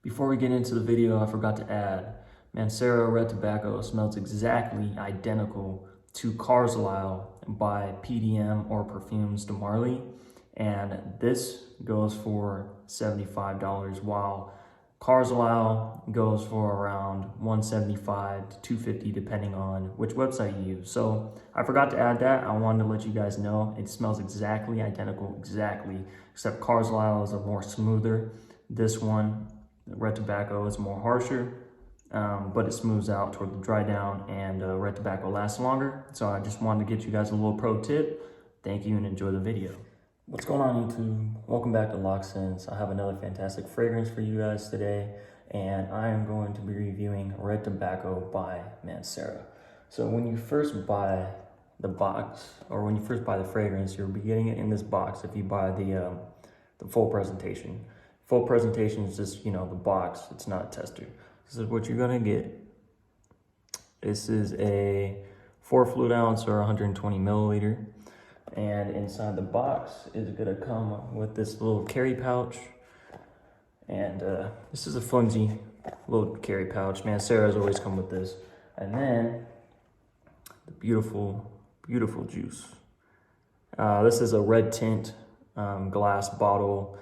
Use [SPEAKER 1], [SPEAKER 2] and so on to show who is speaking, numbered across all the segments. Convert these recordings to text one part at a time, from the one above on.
[SPEAKER 1] Before we get into the video, I forgot to add, Mancera red tobacco smells exactly identical to Carlisle by PDM or Perfumes de Marly, and this goes for $75, while Carlisle goes for around $175 to $250 depending on which website you use. So I forgot to add that. I wanted to let you guys know it smells exactly identical, except Carlisle is a more smoother. This one, red tobacco, is more harsher, but it smooths out toward the dry down, and red tobacco lasts longer. So I just wanted to get you guys a little pro tip. Thank you and enjoy the video. What's going on, YouTube? Welcome back to Loc'd. I have another fantastic fragrance for you guys today, and I am going to be reviewing red tobacco by Mancera. So when you first buy the box, or when you first buy the fragrance, you'll be getting it in this box if you buy the full presentation. Full presentation is just, the box. It's not a tester. This is what you're gonna get. This is a 4 fluid ounce or 120 milliliter. And inside the box is gonna come with this little carry pouch. And this is a flimsy little carry pouch. Mancera's always come with this. And then the beautiful, beautiful juice. This is a red tint glass bottle.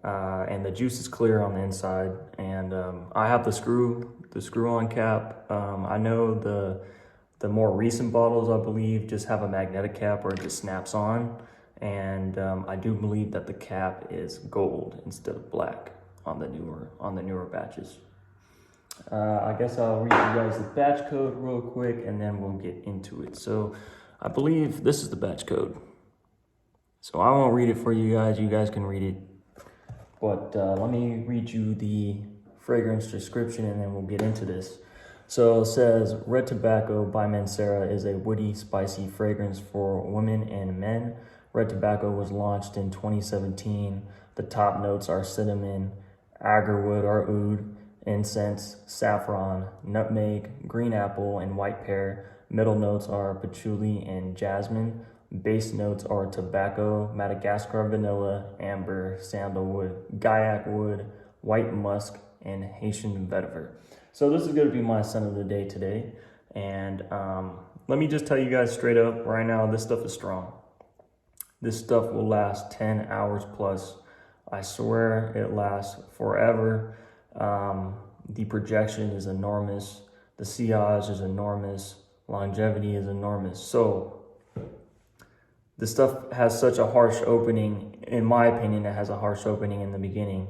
[SPEAKER 1] And the juice is clear on the inside, and I have the screw-on cap. I know the more recent bottles, I believe, just have a magnetic cap where it just snaps on, and I do believe that the cap is gold instead of black on the newer batches. I guess I'll read you guys the batch code real quick, and then we'll get into it. So I believe this is the batch code. So I won't read it for you guys. You guys can read it. But let me read you the fragrance description and then we'll get into this. So it says, red tobacco by Mancera is a woody, spicy fragrance for women and men. Red tobacco was launched in 2017. The top notes are cinnamon, agarwood or oud, incense, saffron, nutmeg, green apple, and white pear. Middle notes are patchouli and jasmine. Base notes are tobacco, Madagascar vanilla, amber, sandalwood, gaiac wood, white musk, and Haitian vetiver. So this is going to be my scent of the day today. And let me just tell you guys straight up, right now, this stuff is strong. This stuff will last 10 hours plus. I swear it lasts forever. The projection is enormous. The sillage is enormous. Longevity is enormous. So this stuff has such a harsh opening. In my opinion, it has a harsh opening in the beginning,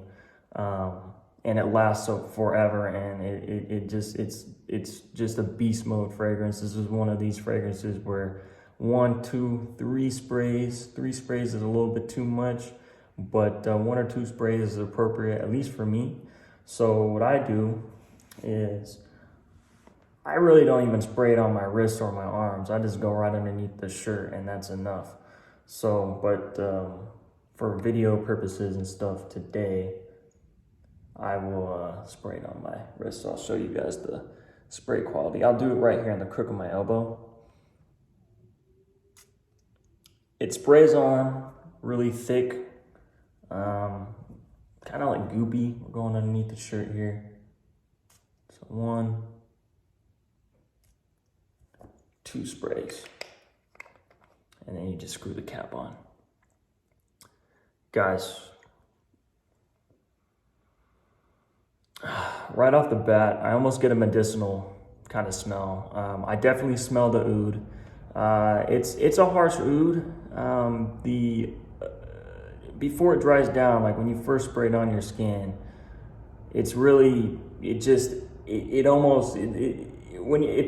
[SPEAKER 1] and it lasts forever. And it's just a beast mode fragrance. This is one of these fragrances where 1, 2, 3 sprays. 3 sprays is a little bit too much, but 1 or 2 sprays is appropriate, at least for me. So what I do is I really don't even spray it on my wrists or my arms. I just go right underneath the shirt and that's enough. So, but for video purposes and stuff today, I will spray it on my wrist. So I'll show you guys the spray quality. I'll do it right here on the crook of my elbow. It sprays on really thick, kind of like goopy. We're going underneath the shirt here. So 1, 2 sprays, and then you just screw the cap on. Guys, right off the bat, I almost get a medicinal kind of smell. I definitely smell the oud. It's a harsh oud. Before it dries down, like when you first spray it on your skin, it's really, if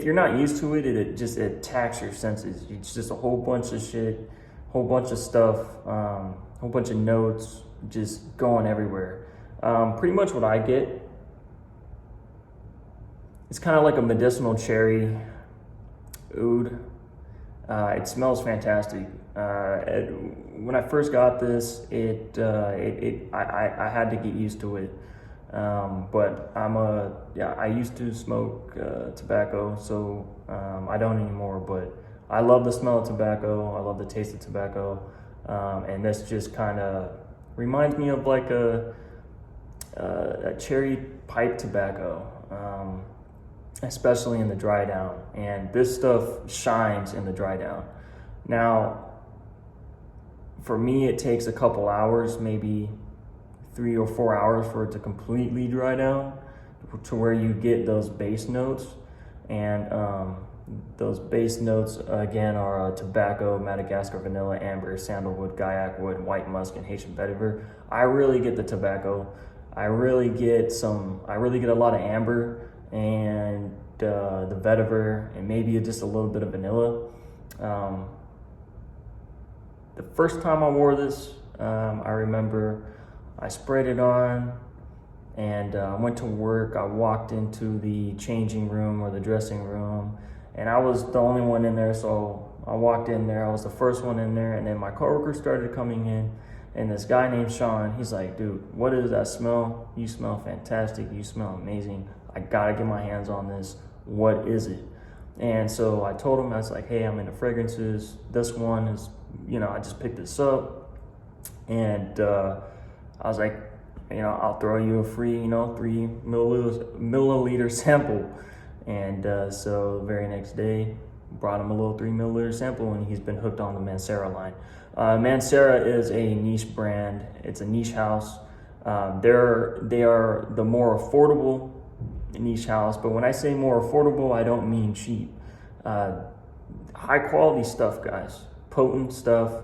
[SPEAKER 1] you're not used to it, it just attacks your senses. It's just a whole bunch of shit, whole bunch of stuff, whole bunch of notes just going everywhere. Pretty much what I get, it's kind of like a medicinal cherry oud. It smells fantastic. When I first got this, I had to get used to it. But I used to smoke tobacco, so I don't anymore, but I love the smell of tobacco. I love the taste of tobacco. And this just kind of reminds me of like a cherry pipe tobacco, especially in the dry down. And this stuff shines in the dry down. Now, for me, it takes a couple hours, maybe 3 or 4 hours for it to completely dry down to where you get those base notes. And those base notes, again, are tobacco, Madagascar vanilla, amber, sandalwood, guaiac wood, white musk, and Haitian vetiver. I really get the tobacco. I really get a lot of amber and the vetiver, and maybe just a little bit of vanilla. The first time I wore this, I remember I sprayed it on and I went to work. I walked into the changing room or the dressing room, and I was the only one in there. So I walked in there, I was the first one in there, and then my coworker started coming in, and this guy named Sean, he's like, dude, what is that smell? You smell fantastic, you smell amazing. I gotta get my hands on this. What is it? And so I told him, I was like, hey, I'm into fragrances. This one is, I just picked this up, and I was like, I'll throw you a free, 3 milliliter sample. And so the very next day, brought him a little 3 milliliter sample, and he's been hooked on the Mancera line. Mancera is a niche brand. It's a niche house. They are the more affordable niche house, but when I say more affordable, I don't mean cheap. High quality stuff, guys. Potent stuff.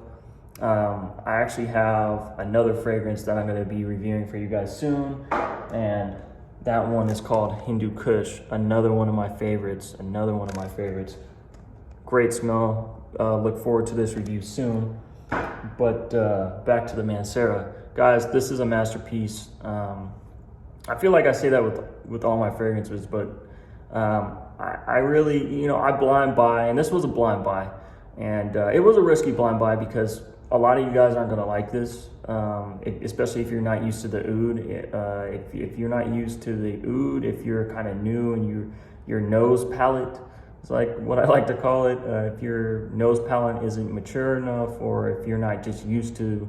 [SPEAKER 1] I actually have another fragrance that I'm going to be reviewing for you guys soon, and that one is called Hindu Kush. Another one of my favorites. Great smell. Look forward to this review soon. But back to the Mancera. Guys, this is a masterpiece. I feel like I say that with all my fragrances, but I really, I blind buy, and this was a blind buy. And it was a risky blind buy because a lot of you guys aren't gonna like this, especially if you're not used to the oud. If you're not used to the oud, if you're kind of new and your nose palate, it's like what I like to call it. If your nose palate isn't mature enough, or if you're not just used to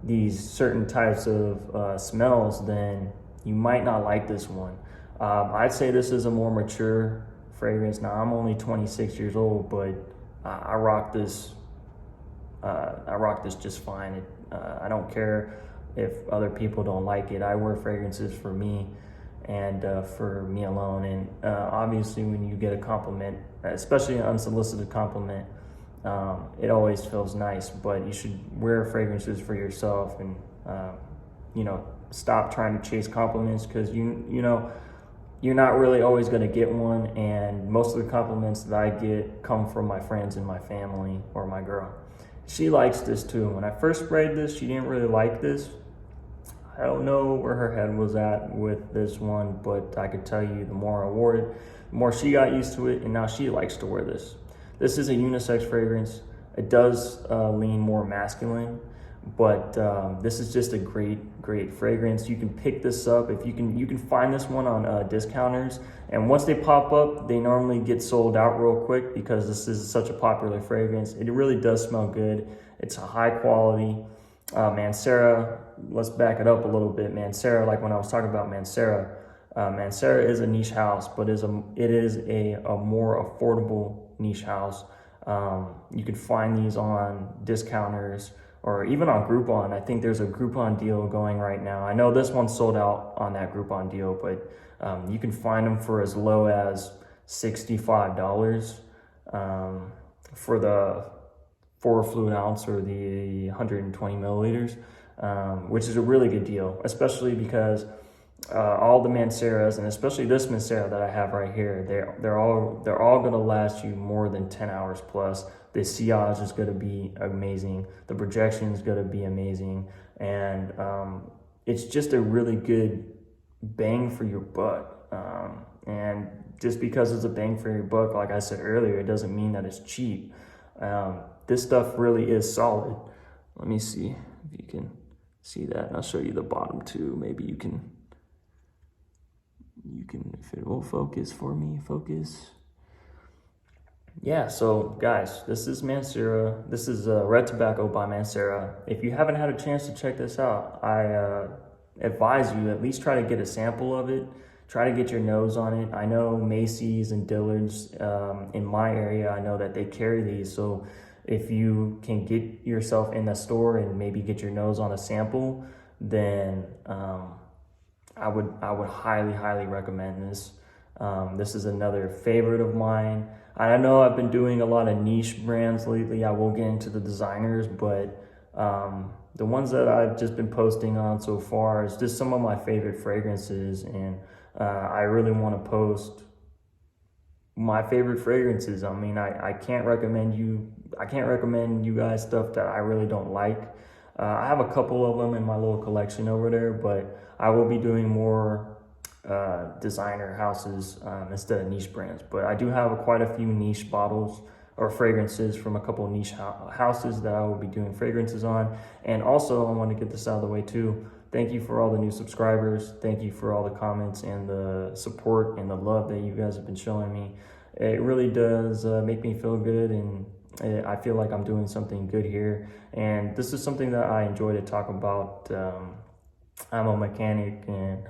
[SPEAKER 1] these certain types of smells, then you might not like this one. I'd say this is a more mature fragrance. Now, I'm only 26 years old, but I rock this. I rock this just fine. I don't care if other people don't like it. I wear fragrances for me and for me alone. And obviously, when you get a compliment, especially an unsolicited compliment, it always feels nice. But you should wear fragrances for yourself, and stop trying to chase compliments, because you're not really always going to get one, and most of the compliments that I get come from my friends and my family or my girl. She likes this too. When I first sprayed this, she didn't really like this. I don't know where her head was at with this one, but I could tell you the more I wore it, the more she got used to it, and now she likes to wear this. This is a unisex fragrance. It does lean more masculine, but this is just a great fragrance. You can pick this up. If you can find this one on discounters, and once they pop up, they normally get sold out real quick because this is such a popular fragrance. It really does smell good. It's a high quality. Mancera, let's back it up a little bit. Mancera, like when I was talking about Mancera, Mancera is a niche house, but it is a more affordable niche house. You can find these on discounters or even on Groupon. I think there's a Groupon deal going right now. I know this one's sold out on that Groupon deal, but you can find them for as low as $65 for the 4 fluid ounce or the 120 milliliters, which is a really good deal, especially because all the Manceras, and especially this Mancera that I have right here, they're all going to last you more than 10 hours plus. The sillage is going to be amazing. The projection is going to be amazing. And it's just a really good bang for your buck. And just because it's a bang for your buck, like I said earlier, it doesn't mean that it's cheap. This stuff really is solid. Let me see if you can see that. And I'll show you the bottom too. Maybe you can, if it will focus for me, focus. Yeah, so guys, this is Mancera. This is Red Tobacco by Mancera. If you haven't had a chance to check this out, advise you at least try to get a sample of it. Try to get your nose on it. I know Macy's and Dillard's in my area, I know that they carry these. So if you can get yourself in the store and maybe get your nose on a sample, then I would highly recommend this. This is another favorite of mine. I know I've been doing a lot of niche brands lately. I will get into the designers, but the ones that I've just been posting on so far is just some of my favorite fragrances, and I really want to post my favorite fragrances. I mean, I can't recommend you guys stuff that I really don't like. I have a couple of them in my little collection over there, but I will be doing more designer houses instead of niche brands. But I do have quite a few niche bottles or fragrances from a couple of niche houses that I will be doing fragrances on. And also, I want to get this out of the way too. Thank you for all the new subscribers. Thank you for all the comments and the support and the love that you guys have been showing me. It really does make me feel good, and I feel like I'm doing something good here. And this is something that I enjoy to talk about. I'm a mechanic, and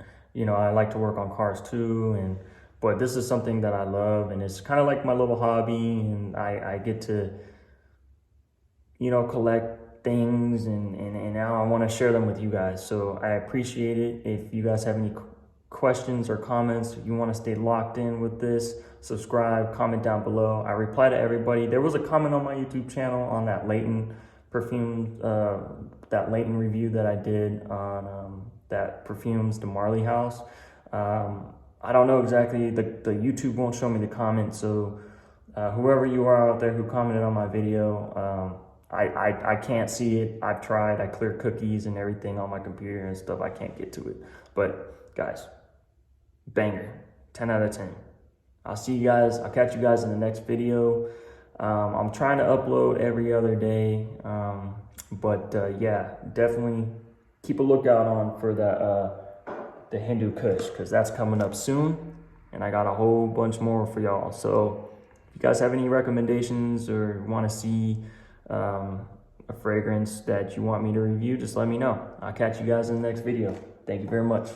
[SPEAKER 1] I like to work on cars too, but this is something that I love, and it's kind of like my little hobby, and I get to collect things, and now I want to share them with you guys. So I appreciate it. If you guys have any questions or comments, if you want to stay locked in with this, subscribe, comment down below. I reply to everybody. There was a comment on my YouTube channel on that Layton perfume, that Layton review that I did on that Perfumes de Marley house. I don't know exactly, the YouTube won't show me the comment, so whoever you are out there who commented on my video, I can't see it. I've tried, I clear cookies and everything on my computer and stuff. I can't get to it. But guys, banger, 10 out of 10. I'll see you guys. I'll catch you guys in the next video. I'm trying to upload every other day. But yeah, definitely keep a lookout on for the Hindu Kush, because that's coming up soon. And I got a whole bunch more for y'all. So if you guys have any recommendations or want to see a fragrance that you want me to review, just let me know. I'll catch you guys in the next video. Thank you very much.